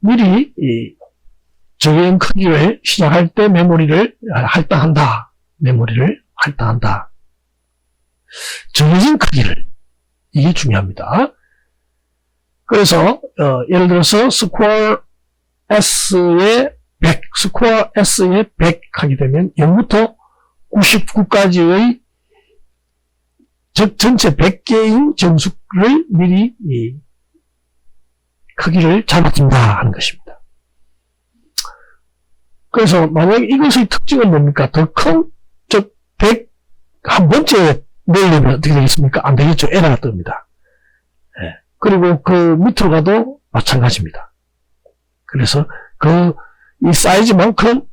미리 이 정해진 크기를 시작할 때 메모리를 할당한다. 메모리를 할당한다. 정해진 크기를. 이게 중요합니다. 그래서 예를 들어서 스퀘어 S에 100, 스퀘어 S에 100 하게 되면 0부터 99까지의 즉 전체 100개인 정수를 미리 이 크기를 잡아준다 하는 것입니다. 그래서 만약 이것의 특징은 뭡니까? 더 큰, 즉 100 한 번째 넣으려면 어떻게 되겠습니까? 안 되겠죠. 에러가 뜹니다. 예. 그리고 그 밑으로 가도 마찬가지입니다. 그래서 이 사이즈만큼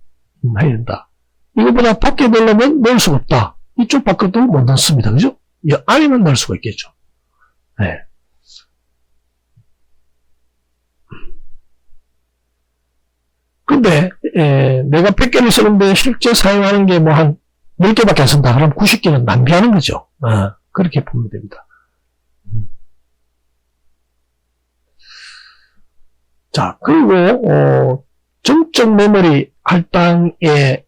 해야 된다. 이거보다 밖에 넣으려면 넣을 수가 없다. 이쪽 밖에도 못 넣습니다. 그죠? 이 안에만 넣을 수가 있겠죠. 네. 근데, 내가 100개를 쓰는데 실제 사용하는 게 뭐 한 10개밖에 안 쓴다. 그럼 90개는 낭비하는 거죠. 그렇게 보면 됩니다. 자, 그리고, 정적 메모리 할당에,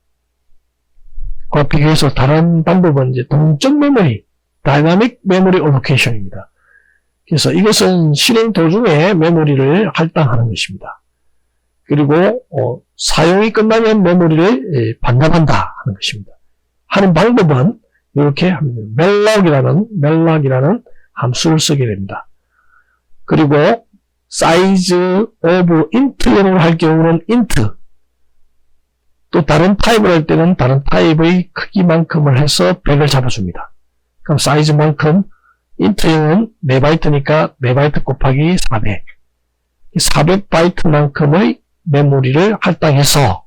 과 비교해서 다른 방법은 이제 동적 메모리, 다이나믹 메모리 어로케이션입니다. 그래서 이것은 실행 도중에 메모리를 할당하는 것입니다. 그리고, 사용이 끝나면 메모리를 반납한다 하는 것입니다. 하는 방법은 이렇게 합니다. melloc이라는 함수를 쓰게 됩니다. 그리고 size of int용을 할 경우는 int, 또 다른 타입을 할 때는 다른 타입의 크기만큼을 해서 100을 잡아줍니다. 그럼 사이즈만큼 int용은 4바이트니까 4바이트 곱하기 400, 400바이트만큼의 메모리를 할당해서,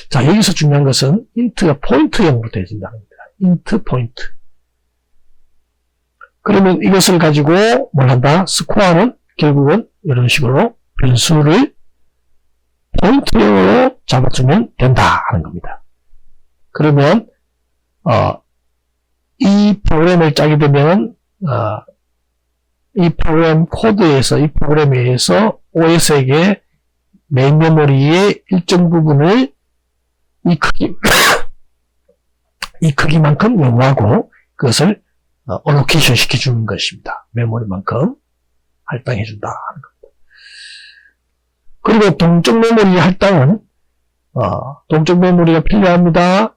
자, 여기서 중요한 것은 int가 포인트형으로 되어진다는 겁니다. int 포인트. 그러면 이것을 가지고 뭘 한다? 스코어는 결국은 이런 식으로 변수를 포인트형으로 잡아주면 된다 하는 겁니다. 그러면 이 프로그램을 짜게 되면 이 프로그램 코드에서, 이 프로그램에 의해서 OS에게 메인 메모리의 일정 부분을 이 크기만큼 요구하고 그것을 어로케이션 시켜주는 것입니다. 메모리만큼 할당해준다 하는 겁니다. 그리고 동적 메모리 할당은 동적 메모리가 필요합니다.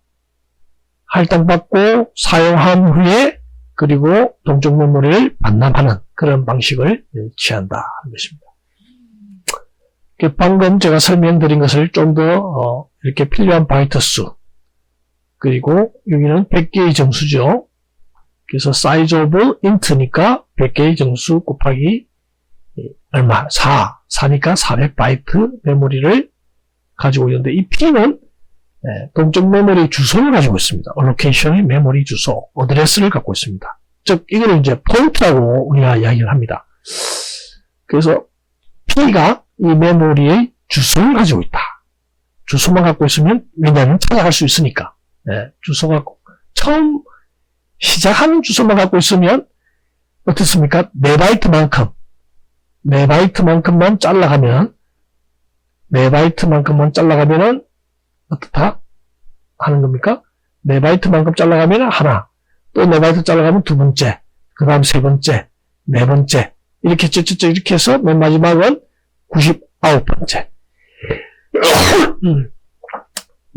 할당받고 사용한 후에 그리고 동적 메모리를 반납하는 그런 방식을 취한다 하는 것입니다. 방금 제가 설명드린 것을 좀 더 이렇게 필요한 바이트 수, 그리고 여기는 100개의 정수죠. 그래서 size of int니까 100개의 정수 곱하기 얼마? 4니까 400바이트 메모리를 가지고 있는데, 이 P는 동적 메모리 주소를 가지고 있습니다. allocation의 메모리 주소, 어드레스를 갖고 있습니다. 즉 이거를 이제 포인트라고 우리가 이야기를 합니다. 그래서 P가 이 메모리의 주소를 가지고 있다. 주소만 갖고 있으면, 왜냐하면 찾아갈 수 있으니까. 주소가 처음 시작하는 주소만 갖고 있으면 어떻습니까? 4바이트만큼만 잘라가면, 4바이트만큼만 잘라가면은 어떻다 하는 겁니까? 4바이트만큼 잘라가면 하나, 또 4바이트 잘라가면 두 번째, 그 다음 세 번째, 네 번째, 이렇게 이렇게 해서 맨 마지막은 99번째.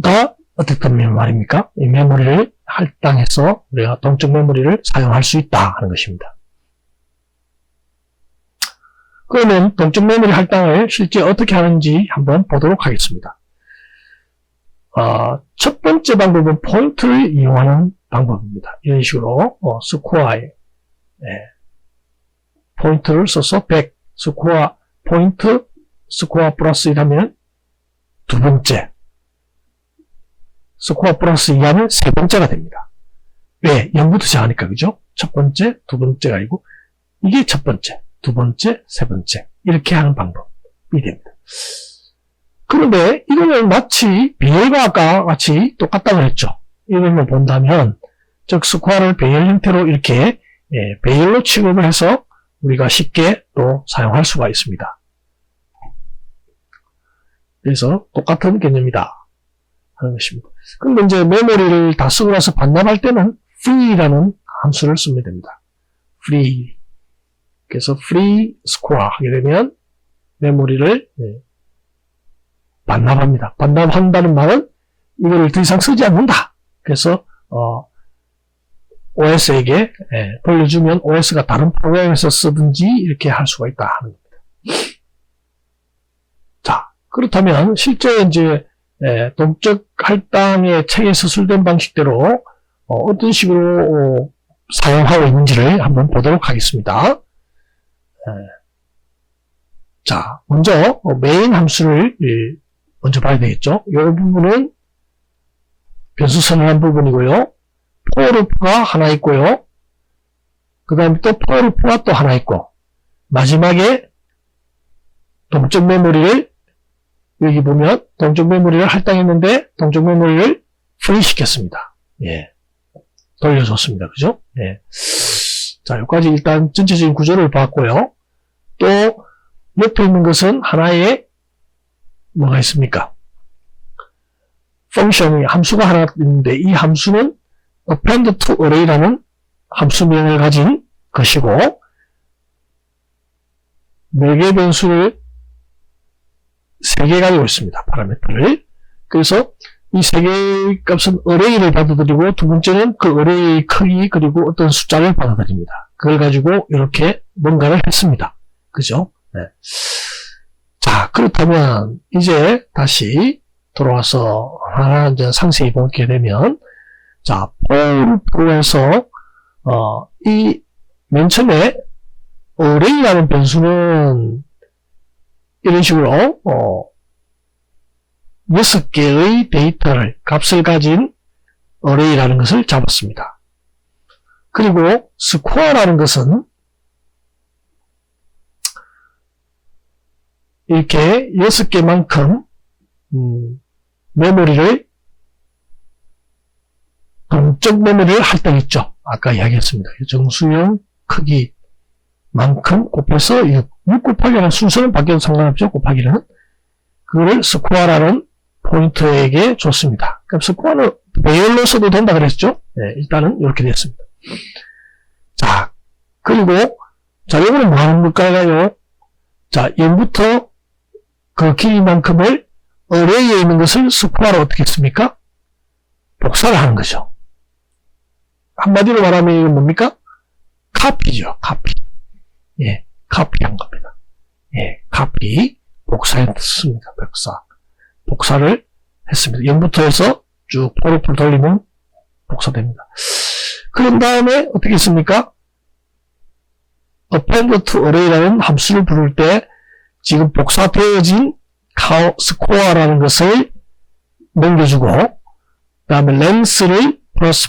가 어떻다면 말입니까? 이 메모리를 할당해서 우리가 동적 메모리를 사용할 수 있다 하는 것입니다. 그러면 동적 메모리 할당을 실제 어떻게 하는지 한번 보도록 하겠습니다. 첫 번째 방법은 포인트를 이용하는 방법입니다. 이런 식으로 스코어에 포인트를 써서 100, 스코어 포인트, 스코어 플러스 1하면 두 번째, 스코어 플러스 2하면 세 번째가 됩니다. 왜? 0부터 시작하니까, 그죠? 첫 번째, 두 번째가 아니고, 이게 첫 번째, 두 번째, 세 번째. 이렇게 하는 방법이 됩니다. 그런데 이거는 마치 배열과 아까 같이 똑같다고 했죠. 이걸 본다면, 즉, 스코어를 배열 형태로 이렇게 배열로 취급을 해서 우리가 쉽게 또 사용할 수가 있습니다. 그래서 똑같은 개념이다 하는 것입니다. 그런데 이제 메모리를 다 쓰고 나서 반납할 때는 free라는 함수를 쓰면 됩니다. free. 그래서 free square 하게 되면 메모리를 반납합니다. 반납한다는 말은 이거를 더 이상 쓰지 않는다. 그래서 OS에게 돌려주면 OS가 다른 프로그램에서 쓰든지 이렇게 할 수가 있다 하는 겁니다. 자, 그렇다면 실제 이제 동적 할당의 책에 서술된 방식대로 어떤 식으로 사용하고 있는지를 한번 보도록 하겠습니다. 자, 먼저 메인 함수를 먼저 봐야 되겠죠. 이 부분은 변수 선언한 부분이고요. 포르프가 하나 있고요. 그 다음에 또 포르프가 또 하나 있고, 마지막에 동적 메모리를, 여기 보면 동적 메모리를 할당했는데 동적 메모리를 프리 시켰습니다. 예. 돌려줬습니다. 그죠? 예. 자, 여기까지 일단 전체적인 구조를 봤고요. 또 옆에 있는 것은 하나의 뭐가 있습니까? 펑션이 함수가 하나 있는데 이 함수는 append to array라는 함수명을 가진 것이고 4개 변수를 3개 가지고 있습니다. 파라미터를. 그래서 이 3개의 값은 array를 받아들이고 두 번째는 그 array의 크기 그리고 어떤 숫자를 받아들입니다. 그걸 가지고 이렇게 뭔가를 했습니다. 그죠? 네. 자, 그렇다면 이제 다시 돌아와서 하나 이제 상세히 보게 되면 자, 포르프로에서 이 맨 처음에 array라는 변수는 이런 식으로 6개의 데이터를 값을 가진 array라는 것을 잡았습니다. 그리고 square라는 것은 이렇게 6개만큼 메모리를 동적 메모리를 할당했죠. 아까 이야기했습니다. 정수형 크기만큼 곱해서 6 곱하기라는 순서는 바뀌어도 상관없죠. 곱하기는 그거를 스코어라는 포인트에게 줬습니다. 그럼 스코어는 배열로 써도 된다 그랬죠. 네, 일단은 이렇게 됐습니다. 자, 그리고 자, 이거는 뭐 하는 걸까요? 자, 0부터 그 길이만큼을 array에 있는 것을 스코어로 어떻게 했습니까? 복사를 하는 거죠. 한마디로 말하면 이건 뭡니까? 카피죠. 카피. 예, 카피한 겁니다. 예, 카피. 복사했습니다. 복사를 했습니다. 0부터 해서 쭉 포르프를 돌리면 복사됩니다. 그런 다음에 어떻게 했습니까? append to array라는 함수를 부를 때 지금 복사되어진 score라는 것을 넘겨주고 그 다음에 length를 플러스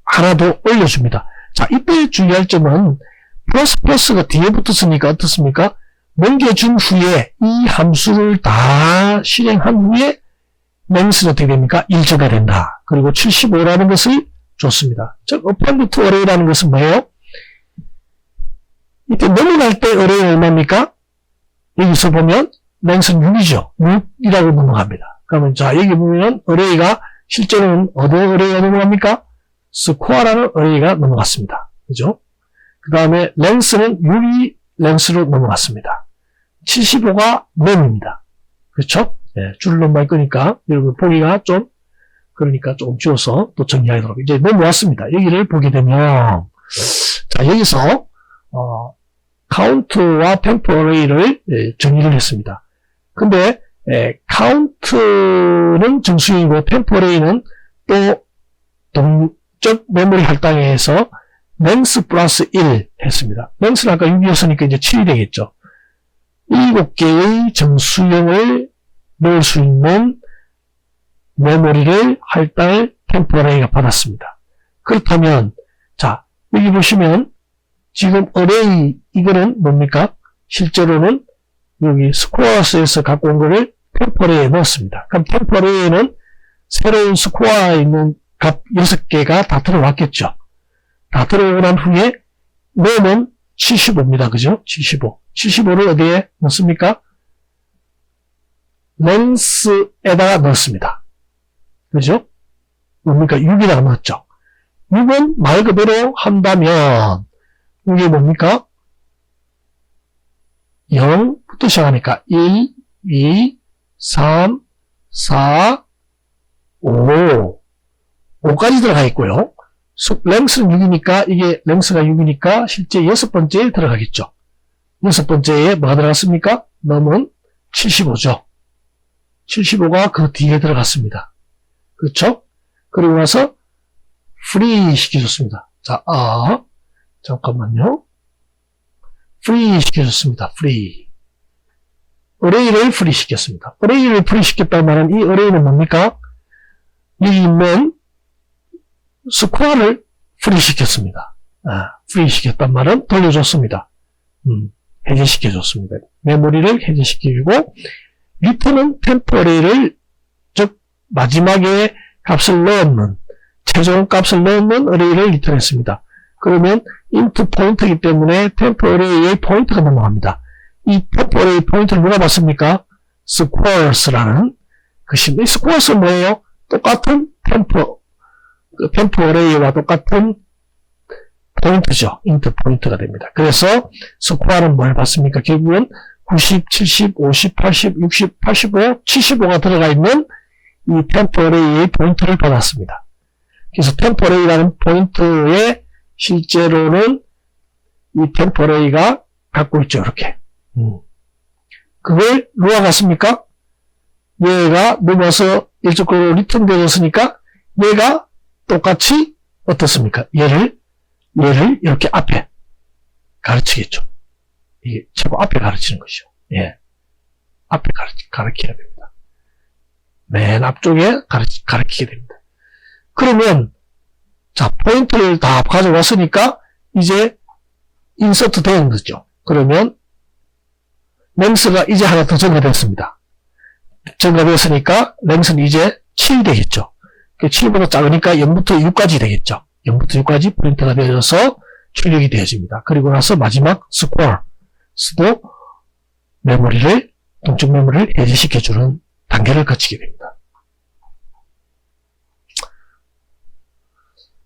하나 더 올려줍니다. 자, 이때 주의할 점은 플러스가 뒤에 붙었으니까 어떻습니까? 넘겨준 후에 이 함수를 다 실행한 후에 length는 어떻게 됩니까? 1조가 된다. 그리고 75라는 것을 줬습니다. 즉 append to array라는 것은 뭐예요? 이때 넘어갈 때 array는 얼마입니까? 여기서 보면 length는 6이죠. 6이라고 넘어갑니다. 그러면 자, 여기 보면 array가 실제로는 어느 array가 넘어갑니까? square라는 array가 넘어갔습니다. 그죠? 그 다음에 length는 6이 length로 넘어갔습니다. 75가 mem입니다. 그렇죠? 네, 줄을 너무 많이 끄니까 여러분 보기가 좀 그러니까 조금 줄여서 또 정리하도록 이제 넘어왔습니다. 여기를 보게 되면 자, 여기서 count와 temp array를 정리를 했습니다. 근데 count는 정수이고 temp array는 또 동적 메모리 할당에서 length 플러스 1 했습니다. length는 아까 6이었으니까 이제 7이 되겠죠. 7개의 정수형을 넣을 수 있는 메모리를 할당을 temp array가 받았습니다. 그렇다면 자, 여기 보시면 지금 array 이거는 뭡니까? 실제로는 여기 스코어스에서 갖고 온 거를 temp array에 넣었습니다. 그럼 temp array에는 새로운 스코어에 있는 값 6개가 다 들어왔겠죠. 다 들어오고 난 후에 넣으면 75입니다. 그죠? 75. 75를 어디에 넣습니까? length에다가 넣었습니다. 그죠? 뭡니까? 6에다가 넣었죠. 6은 말 그대로 한다면 이게 뭡니까? 0부터 시작하니까 1, 2, 3, 4, 5, 5까지 들어가 있고요. length는 6이니까 이게 length가 6이니까 실제 6번째에 들어가겠죠. 6번째에 뭐가 들어갔습니까? 넘은 75죠. 75가 그 뒤에 들어갔습니다. 그렇죠? 그리고 나서 free 시켜줬습니다. 자, 잠깐만요. free 시켜줬습니다. free. array를 free 시켰습니다. array를 free 시켰다는 말은 이 array는 뭡니까? 여기 있는 스코어를 free 시켰습니다. free 시켰단 말은 돌려줬습니다. 해제시켜줬습니다. 메모리를 해제시켜주고, return은 temp array를, 즉, 마지막에 값을 넣는, 최종 값을 넣는 array를 return했습니다. 그러면 into point이기 때문에 temp array의 포인트가 넘어갑니다. 이 temp array 포인트를 누가 봤습니까? squares라는 것입니다. 이 squares는 뭐예요? 똑같은 temp array와 똑같은 포인트죠. into 포인트가 됩니다. 그래서 square는 뭘 봤습니까? 결국은 90, 70, 50, 80, 60, 85, 75가 들어가 있는 이 temp array의 포인트를 받았습니다. 그래서 temp array라는 포인트에 실제로는 이 temp array가 갖고 있죠. 이렇게. 그걸 누가 갔습니까? 얘가 넘어서 일적으로 return 되었으니까 얘가 똑같이 어떻습니까? 얘를 이렇게 앞에 가르치겠죠. 이게 최고 앞에 가르치는 것이죠. 예. 앞에 가르쳐야 됩니다. 맨 앞쪽에 가르치게 됩니다. 그러면, 자, 포인트를 다 가져왔으니까, 이제, 인서트 되는 거죠. 그러면, length가 이제 하나 더 증가됐습니다. 증가됐으니까, length는 이제 7이 되겠죠. 7보다 작으니까 0부터 6까지 되겠죠. 0부터 6까지 프린트가 되어서 출력이 되어집니다. 그리고 나서 마지막 squares도 메모리를, 동적 메모리를 해제시켜주는 단계를 거치게 됩니다.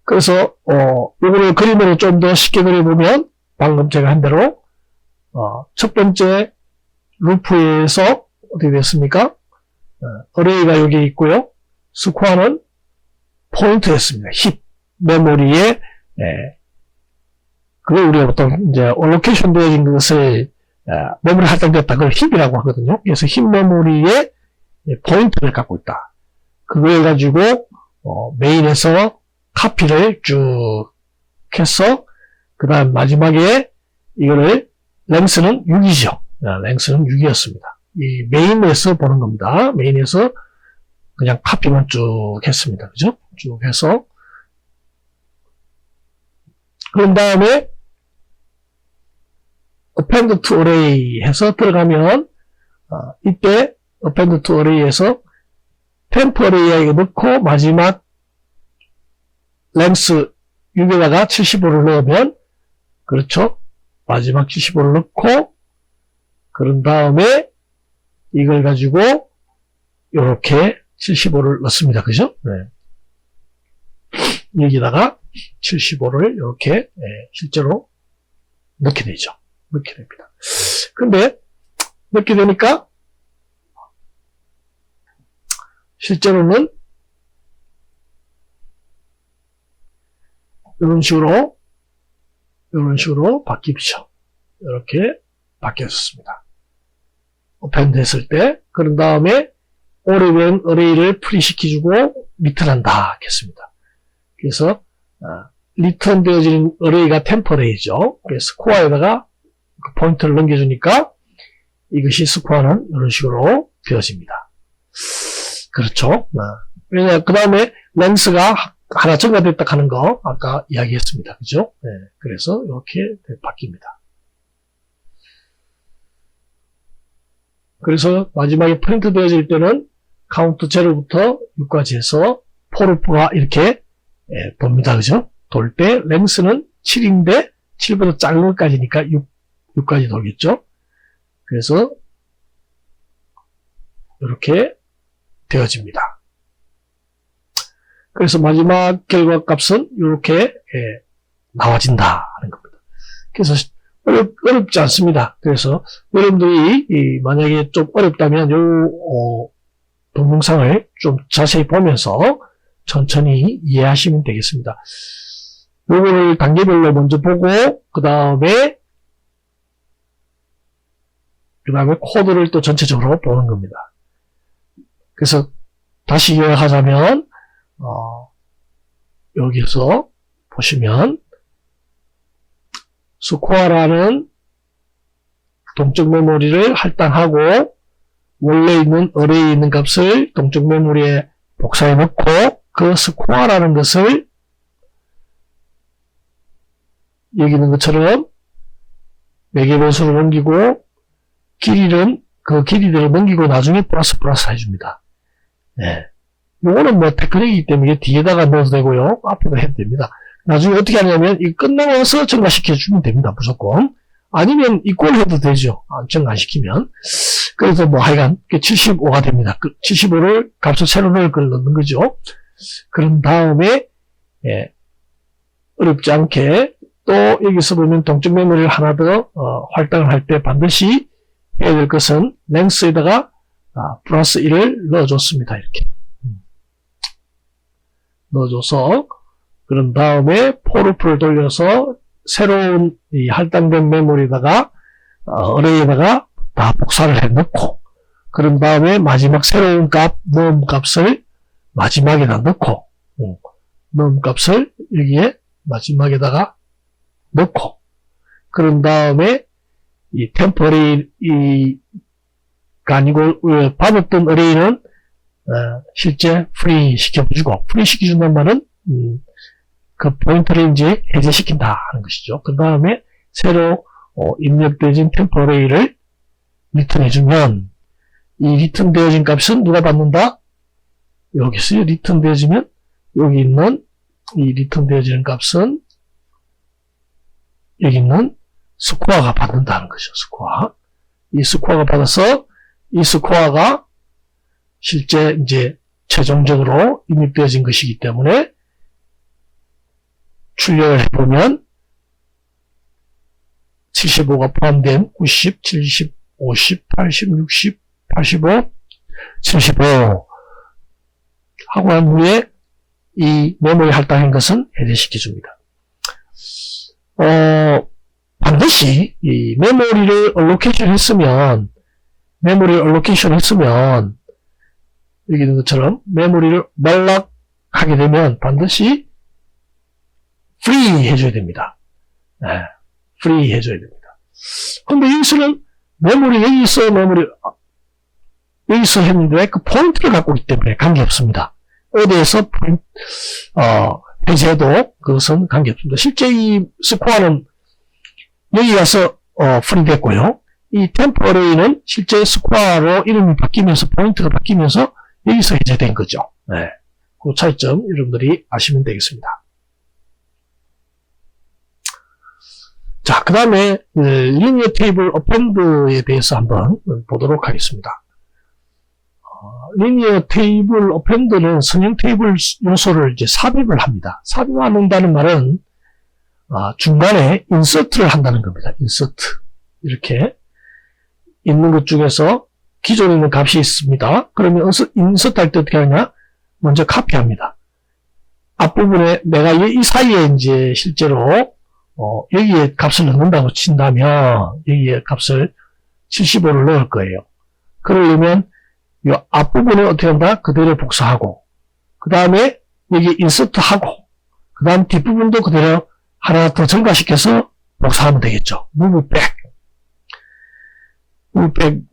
그래서, 이거를 그림으로 좀 더 쉽게 그려보면, 방금 제가 한 대로, 첫 번째 루프에서 어떻게 됐습니까? array가 여기 있고요. square는 포인트였습니다. 힙, 메모리에, 그걸 우리가 보통 이제 allocation 되어진 것을, 메모리 할당됐다. 그걸 힙이라고 하거든요. 그래서 힙 메모리에 포인트를 갖고 있다. 그걸 가지고, 메인에서 카피를 쭉 해서, 그 다음 마지막에 이거를, length는 6이죠. length는 6이었습니다. 이 메인에서 보는 겁니다. 메인에서 그냥 카피만 쭉 했습니다. 그죠? 쭉 해서. 그런 다음에, append to array 해서 들어가면, 이때 append to array에서 temp array에 넣고 마지막 length 6에다가 75를 넣으면, 그렇죠? 마지막 75를 넣고, 그런 다음에 이걸 가지고 이렇게 75를 넣습니다. 그죠? 네. 여기다가 75를 이렇게 실제로 넣게 되죠. 넣게 됩니다. 근데 넣게 되니까 실제로는 이런 식으로 바뀌죠. 이렇게 바뀌었습니다. append 했을 때, 그런 다음에 오래된 array를 프리 시켜주고 return한다 했습니다. 그래서 return 되어진 array가 temp array죠. 그래서 square에다가 포인트를 넘겨주니까 이것이 square는 이런 식으로 되어집니다. 그렇죠. 왜냐, 그 다음에 length가 하나 증가됐다 하는 거 아까 이야기했습니다. 그죠? 네, 그래서 이렇게 바뀝니다. 그래서 마지막에 프린트 되어질 때는 카운트 0부터 6까지 해서 포르프가 이렇게 돕니다. 그죠? 돌 때 length는 7인데 7보다 작은 것까지니까 6까지 돌겠죠? 그래서 이렇게 되어집니다. 그래서 마지막 결과값은 이렇게 나와진다 하는 겁니다. 그래서 어렵지 않습니다. 그래서 여러분들이 만약에 좀 어렵다면 요 동영상을 좀 자세히 보면서 천천히 이해하시면 되겠습니다. 요거를 단계별로 먼저 보고 그 다음에 코드를 또 전체적으로 보는 겁니다. 그래서 다시 요약하자면 여기서 보시면 스코어라는 동적 메모리를 할당하고 원래 있는 어레이에 있는 값을 동적 메모리에 복사해 놓고 그 스코어라는 것을 여기 있는 것처럼 매개변수로 넘기고 길이는 그 길이대로 넘기고 나중에 플러스 해줍니다. 네. 요거는 뭐 테크닉이기 때문에 뒤에다가 넣어도 되고요. 앞에도 해도 됩니다. 나중에 어떻게 하냐면 이 끝나서 증가시켜 주면 됩니다. 무조건. 아니면 이꼴 해도 되죠. 증가 안 시키면. 그래서 뭐 하여간 75가 됩니다. 75를 값을 새로 넣을 걸 넣는 거죠. 그런 다음에 어렵지 않게 또 여기서 보면 동적 메모리를 하나 더 활당을 할 때 반드시 해야 될 것은 랭스에다가 플러스 1을 넣어줬습니다. 이렇게 넣어줘서 그런 다음에 포루프를 돌려서 새로운 이 할당된 메모리에다가 어레이에다가 다 복사를 해 넣고 그런 다음에 마지막 새로운 넣은 값을 마지막에다 넣고 넣은 값을 여기에 마지막에다가 넣고 그런 다음에 이 템포리가 아니고 받았던 어레이는 실제 프리 시켜주고 프리 시켜준다는 말은 그 포인트를 이제 해제시킨다 하는 것이죠. 그 다음에 새로 입력되어진 템포레이를 리턴해주면 이 리턴되어진 값은 누가 받는다? 여기서 리턴되어지면 여기 있는 이 리턴되어지는 값은 여기 있는 스코어가 받는다는 것이죠. 스코어. 이 스코어가 받아서 이 스코어가 실제 이제 최종적으로 입력되어진 것이기 때문에 출력을 해보면 75가 포함된 90, 70, 50, 80, 60, 85, 75 하고 난 후에 이 메모리 할당한 것은 해제시켜 줍니다. 반드시 이 메모리를 알로케이션 했으면 여기 있는 것처럼 메모리를 말락하게 되면 반드시 free 해줘야 됩니다. 네, free 해줘야 됩니다. 근데 여기서는 여기서 했는데 그 포인트를 갖고 있기 때문에 관계없습니다. 어디에서 해제해도 그것은 관계없습니다. 실제 이 스코어는 여기 가서 free 됐고요. 이 템포레이는 실제 스코어로 이름이 바뀌면서 포인트가 바뀌면서 여기서 해제된 거죠. 네, 그 차이점 여러분들이 아시면 되겠습니다. 자, 그 다음에 리니어 테이블 어펜드에 대해서 한번 보도록 하겠습니다. 리니어 테이블 어펜드는 선형 테이블 요소를 이제 삽입을 합니다. 삽입한다는 말은 중간에 인서트를 한다는 겁니다. 인서트 이렇게 있는 것 중에서 기존에 있는 값이 있습니다. 그러면 인서트 할 때 어떻게 하냐? 먼저 카피합니다. 앞부분에 내가 이 사이에 이제 실제로 여기에 값을 넣는다고 친다면 여기에 값을 75를 넣을 거예요. 그러려면 이 앞부분에 어떻게 한다? 그대로 복사하고 그 다음에 여기 인서트하고 그 다음 뒷부분도 그대로 하나 더 증가시켜서 복사하면 되겠죠. move back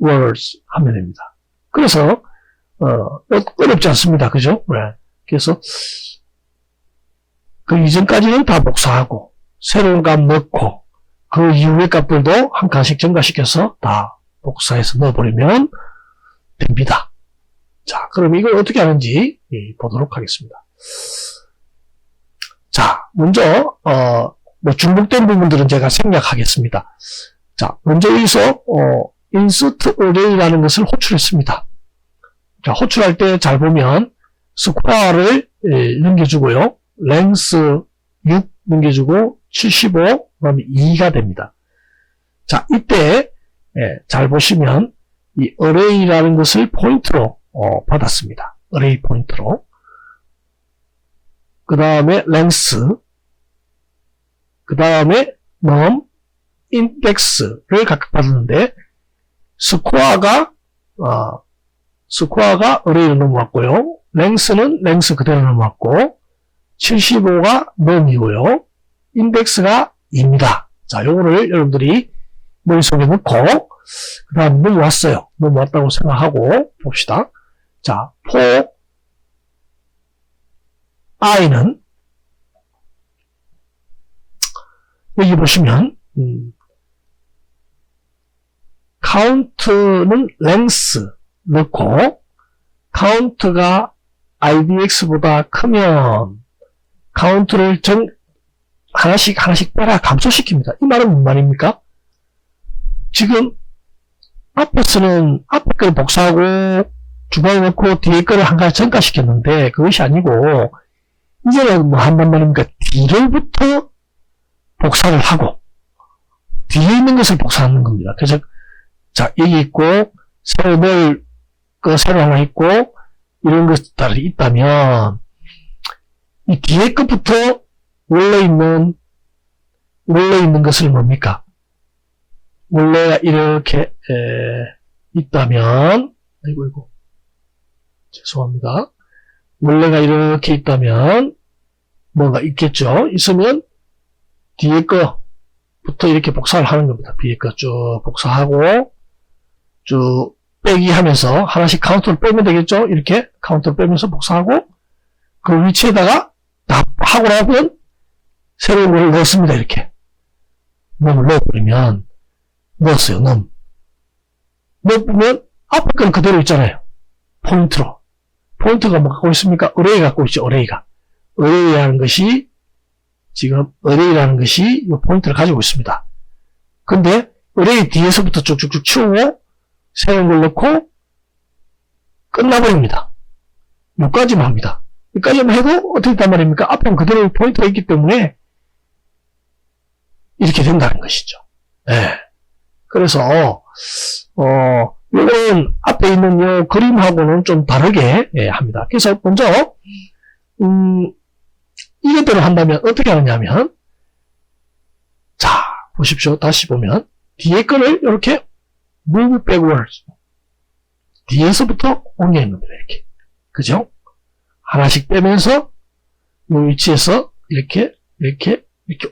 words 하면 됩니다. 그래서 어렵지 않습니다. 그죠? 네. 그래서 그 이전까지는 다 복사하고 새로운 값 넣고 그 이후의 값들도 한 칸씩 증가시켜서 다 복사해서 넣어버리면 됩니다. 자, 그럼 이걸 어떻게 하는지 보도록 하겠습니다. 자, 먼저 뭐 중복된 부분들은 제가 생략하겠습니다. 자, 먼저 여기서 insert array라는 것을 호출했습니다. 자, 호출할 때 잘 보면 스코어를 넘겨주고요. 랭스 6 넘겨주고 75, 그다음에 2가 됩니다. 자, 이때 잘 보시면 이 array라는 것을 포인트로 받았습니다. array 포인트로. 그 다음에 length, 그 다음에 num, index를 각각 받았는데 스코어가 array로 넘어왔고요. length는 length 그대로 넘어왔고 75가 num이고요. index가 2입니다. 자, 요거를 여러분들이 머릿속에 넣고 그 다음 넘어왔어요. 넘어왔다고 생각하고 봅시다. 자, for i는 여기 보시면 count는 length 넣고 count가 idx보다 크면 count를 하나씩 빼라 감소시킵니다. 이 말은 무슨 말입니까? 지금 앞에서는 앞에 걸 복사하고 중간에 넣고 뒤에 거를 한 가지 전가시켰는데 그것이 아니고 이제는 뭐 한단 말입니까? 뒤를부터 복사를 하고 뒤에 있는 것을 복사하는 겁니다. 그래서 자, 여기 있고 새로 넣을 거 새로 하나 있고 이런 것들이 있다면 이 뒤에 것부터 원래 있는 것을 뭡니까? 원래가 이렇게 있다면 아이고 죄송합니다. 원래가 이렇게 있다면 뭔가 있겠죠. 있으면 뒤에 거부터 이렇게 복사를 하는 겁니다. 뒤에 거 쭉 복사하고 쭉 빼기 하면서 하나씩 카운트를 빼면 되겠죠. 이렇게 카운트를 빼면서 복사하고 그 위치에다가 다 하고 나면 새로운 걸 넣었습니다. 이렇게 놈을 넣어버리면 넣었어요. 넣으면 앞에 건 그대로 있잖아요. 포인트로. 포인트가 뭐 갖고 있습니까? array 갖고 있죠. array라는 것이 지금 array라는 것이 이 포인트를 가지고 있습니다. 근데 array 뒤에서부터 쭉쭉쭉 치우고 새로운 걸 넣고 끝나버립니다. 여기까지만 합니다. 여기까지만 해도 어떻게 했단 말입니까? 앞에는 그대로 포인트가 있기 때문에 이렇게 된다는 것이죠. 네. 그래서 이건 앞에 있는 요 그림하고는 좀 다르게 합니다. 그래서 먼저 이것대로 한다면 어떻게 하느냐면 자 보십시오. 다시 보면 뒤에 거를 이렇게 move backwards 뒤에서부터 옮기는 겁니다. 이렇게 그죠? 하나씩 빼면서 이 위치에서 이렇게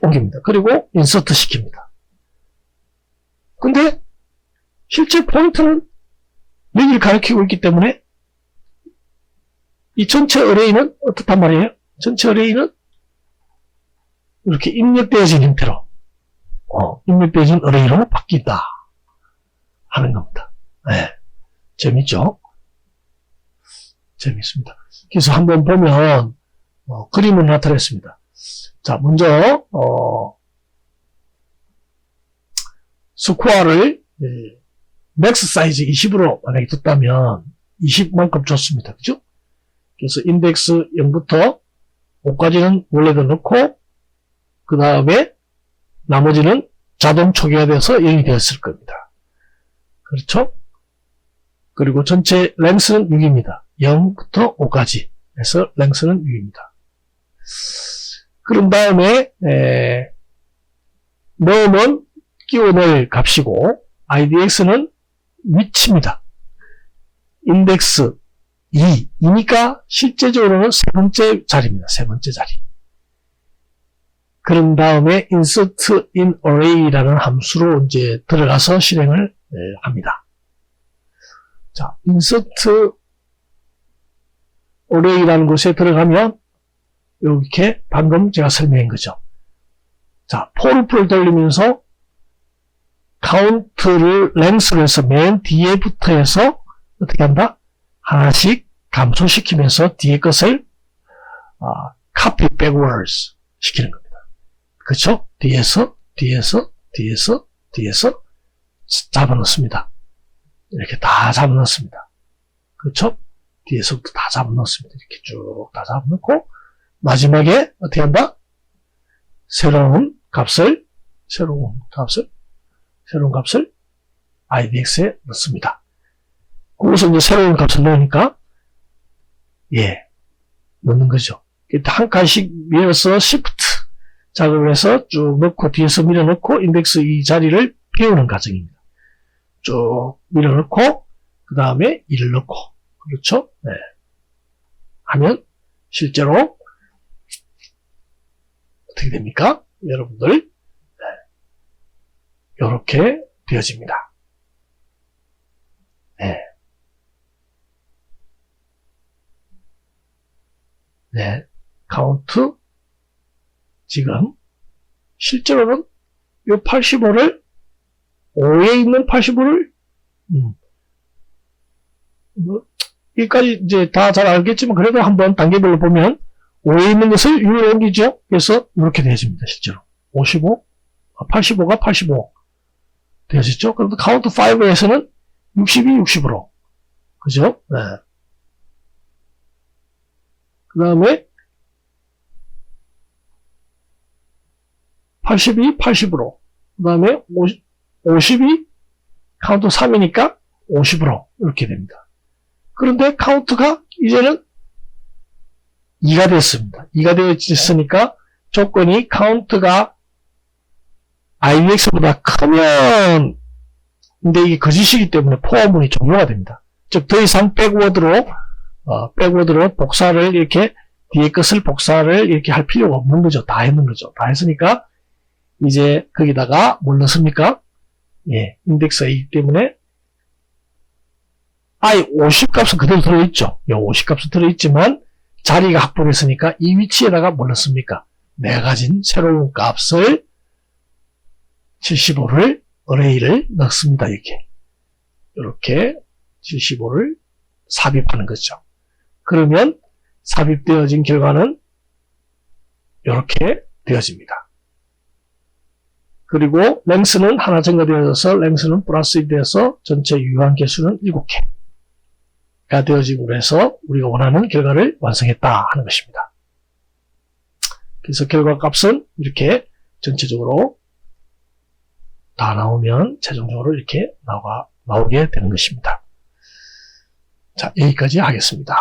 옮깁니다. 그리고 인서트 시킵니다. 근데 실제 포인트는 여기를 가리키고 있기 때문에 이 전체 array는 어떻단 말이에요? 전체 array는 이렇게 입력되어진 형태로 입력되어진 array로 바뀐다 하는 겁니다. 네. 재밌죠? 재밌습니다. 그래서 한번 보면 그림을 나타냈습니다. 자, 먼저 스코어를 맥스 사이즈 20으로 만약에 뒀다면 20만큼 줬습니다. 그죠? 그래서 인덱스 0부터 5까지는 원래대로 넣고 그 다음에 나머지는 자동 초기화돼서 0이 되었을 겁니다. 그렇죠? 그리고 전체 랭스는 6입니다. 0부터 5까지 해서 랭스는 6입니다. 그런 다음에 넣으면 끼워 넣을 값이고 idx는 위치입니다. 인덱스 2이니까 실제적으로는 세 번째 자리입니다. 세 번째 자리. 그런 다음에 insert in array라는 함수로 이제 들어가서 실행을 합니다. 자, insert array라는 곳에 들어가면 이렇게 방금 제가 설명한 거죠. 자, for를 돌리면서 카운트를 length를 해서 맨 뒤에부터 해서 어떻게 한다? 하나씩 감소시키면서 뒤에 것을 copy backwards 시키는 겁니다. 그렇죠? 뒤에서 잡아넣습니다. 이렇게 다 잡아넣습니다. 그렇죠? 뒤에서부터 다 잡아넣습니다. 이렇게 쭉 다 잡아넣고 마지막에 어떻게 한다? 새로운 값을 idx에 넣습니다. 거기서 이제 새로운 값을 넣으니까 넣는 거죠. 한 칸씩 밀어서 Shift 작업을 해서 쭉 넣고 뒤에서 밀어넣고 인덱스 이 자리를 비우는 과정입니다. 쭉 밀어넣고 그 다음에 1을 넣고 그렇죠? 하면 실제로 어떻게 됩니까? 여러분들 이렇게 되어집니다. 카운트 지금 실제로는 이 85를 5에 있는 85를 여기까지 이제 다 잘 알겠지만 그래도 한번 단계별로 보면 5에 있는 것을 6으로 옮기죠. 그래서 이렇게 되어집니다. 실제로 85가 85 되어졌죠. 그런데 카운트 5에서는 60이 60으로 그죠? 그 다음에 80이 80으로 그 다음에 50이 카운트 3이니까 50으로 이렇게 됩니다. 그런데 카운트가 이제는 2가 됐습니다. 2가 되었으니까 조건이 카운트가 idx보다 크면 근데 이게 거짓이기 때문에 포함문이 종료가 됩니다. 즉 더 이상 백워드로 복사를 이렇게 뒤에 것을 복사를 이렇게 할 필요가 없는 거죠. 다 했는 거죠. 다 했으니까 이제 거기다가 뭘 넣습니까? 인덱스이기 때문에 i50 값은 그대로 들어있죠. 50 값은 들어있지만 자리가 확보됐으니까 이 위치에다가 뭘 넣습니까? 내가 가진 새로운 값을 75를 array를 넣습니다. 이렇게 75를 삽입하는 거죠. 그러면 삽입되어진 결과는 이렇게 되어집니다. 그리고 length는 하나 증가되어서 length는 플러스 1 돼서 전체 유효한 개수는 7개가 되어짐으로 해서 우리가 원하는 결과를 완성했다 하는 것입니다. 그래서 결과 값은 이렇게 전체적으로 다 나오면 최종적으로 이렇게 나오게 되는 것입니다. 자, 여기까지 하겠습니다.